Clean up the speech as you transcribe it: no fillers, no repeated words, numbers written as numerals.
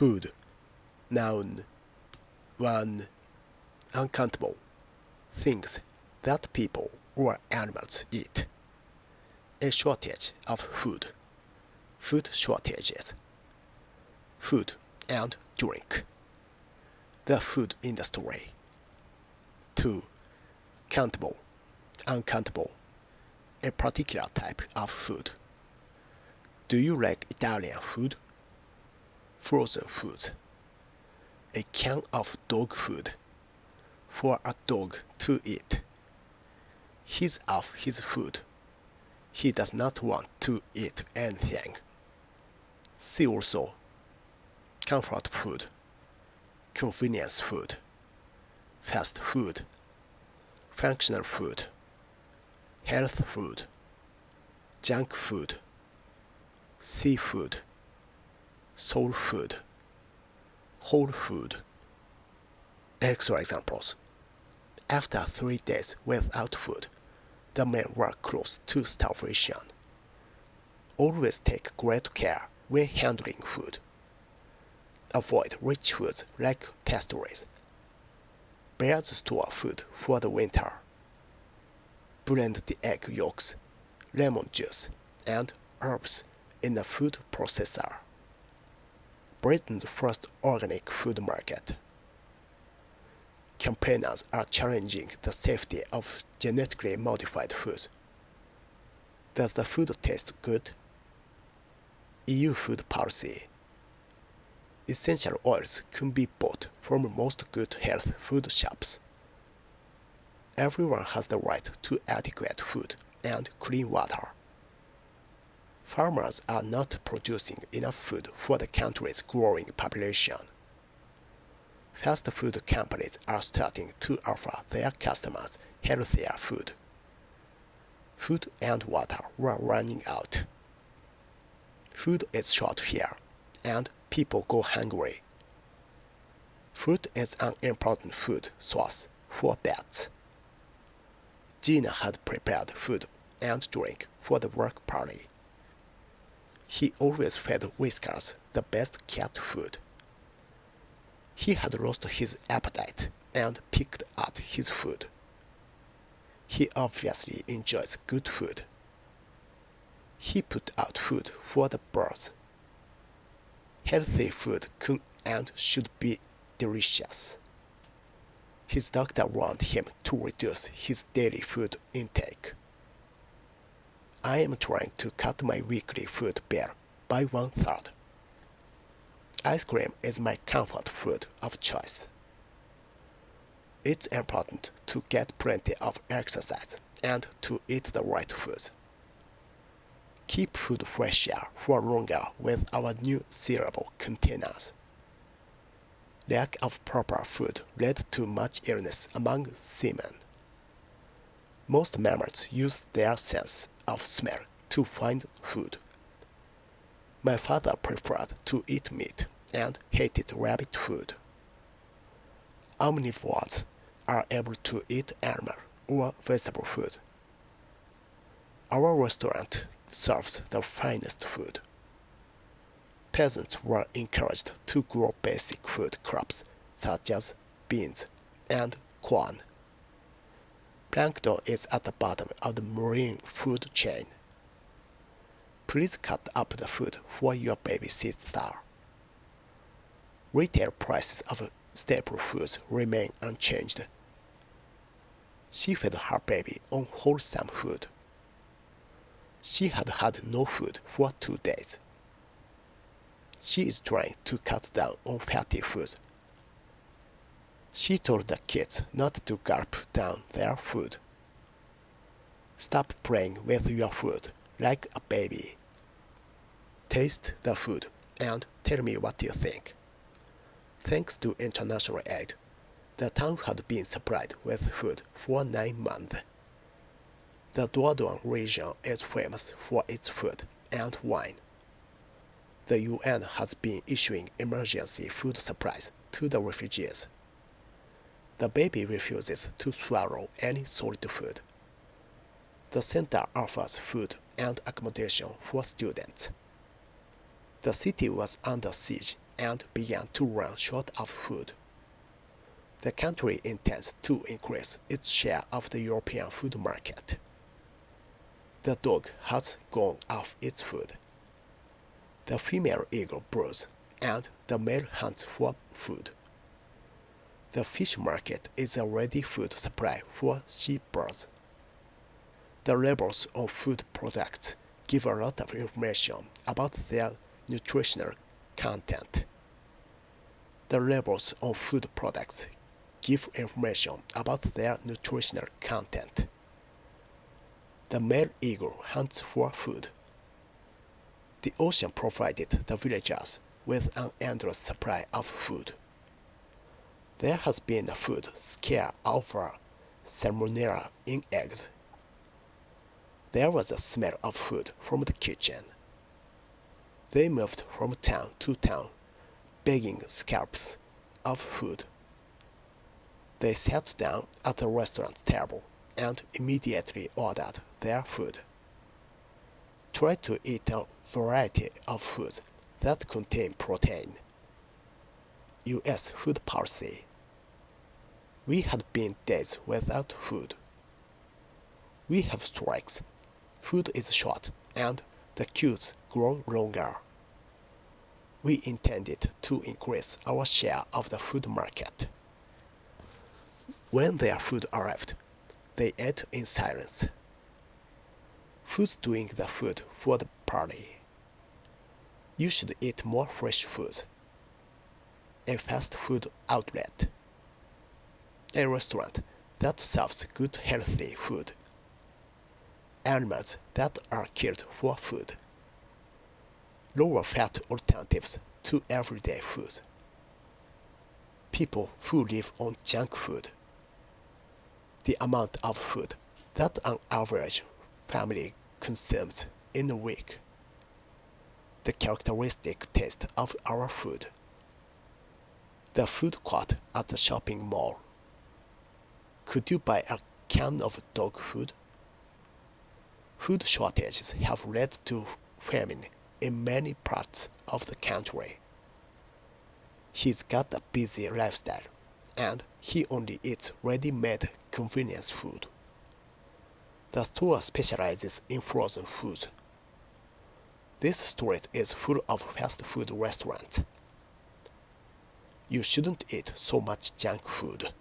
Food, noun. 1. Uncountable. Things that people or animals eat. A shortage of food. Food shortages. Food and drink. The food industry. 2. Countable, uncountable. A particular type of food. Do you like Italian food? Frozen foods. A can of dog food. For a dog to eat. He's off his food. He does not want to eat anything. See also comfort food, convenience food, fast food, functional food, health food, junk food, seafood, soul food, whole food. Extra examples. After 3 days without food, the men were close to starvation. Always take great care when handling food. Avoid rich foods like pastries. Bears store food for the winter. Blend the egg yolks, lemon juice, and herbs in a food processor. Britain's first organic food market. Campaigners are challenging the safety of genetically modified foods. Does the food taste good? EU food policy. Essential oils can be bought from most good health food shops. Everyone has the right to adequate food and clean water. Farmers are not producing enough food for the country's growing population. Fast food companies are starting to offer their customers healthier food. Food and water were running out. Food is short here, and people go hungry. Fruit is an important food source for pets. Gina had prepared food and drink for the work party. He always fed Whiskers the best cat food. He had lost his appetite and picked at his food. He obviously enjoys good food. He put out food for the birds. Healthy food can and should be delicious. His doctor warned him to reduce his daily food intake. I am trying to cut my weekly food bill by 1/3. Ice cream is my comfort food of choice. It's important to get plenty of exercise and to eat the right foods. Keep food fresher for longer with our new sealable containers. Lack of proper food led to much illness among seamen. Most mammals use their sense of smell to find food. My father preferred to eat meat and hated rabbit food. Omnivores are able to eat animal or vegetable food. Our restaurant serves the finest food. Peasants were encouraged to grow basic food crops such as beans and corn. Plankton is at the bottom of the marine food chain. Please cut up the food for your baby sister. Retail prices of staple foods remain unchanged. She fed her baby on wholesome food. She had had no food for 2 days. She is trying to cut down on fatty foods. She told the kids not to gulp down their food. Stop playing with your food like a baby. Taste the food and tell me what you think. Thanks to international aid, the town had been supplied with food for 9 months. The Dordogne region is famous for its food and wine. The UN has been issuing emergency food supplies to the refugees. The baby refuses to swallow any solid food. The center offers food and accommodation for students. The city was under siege and began to run short of food. The country intends to increase its share of the European food market. The dog has gone off its food. The female eagle broods, and the male hunts for food. The fish market is a ready food supply for seabirds. The labels on food products give a lot of information about their nutritional content. The labels on food products give information about their nutritional content. The male eagle hunts for food. The ocean provided the villagers with an endless supply of food. There has been a food scare over salmonella in eggs. There was a smell of food from the kitchen. They moved from town to town, begging scraps of food. They sat down at the restaurant table and immediately ordered their food. Try to eat a variety of foods that contain protein. U.S. food policy. We had been days without food. We have strikes. Food is short and the queues grow longer. We intended to increase our share of the food market. When their food arrived, they ate in silence. Who's doing the food for the party? You should eat more fresh foods. A fast food outlet. A restaurant that serves good healthy food. Animals that are killed for food. Lower fat alternatives to everyday foods. People who live on junk food. The amount of food that an average family consumes in a week. The characteristic taste of our food. The food court at the shopping mall. Could you buy a can of dog food? Food shortages have led to famine in many parts of the country. He's got a busy lifestyle, and he only eats ready-made convenience food. The store specializes in frozen foods. This street is full of fast food restaurants. You shouldn't eat so much junk food.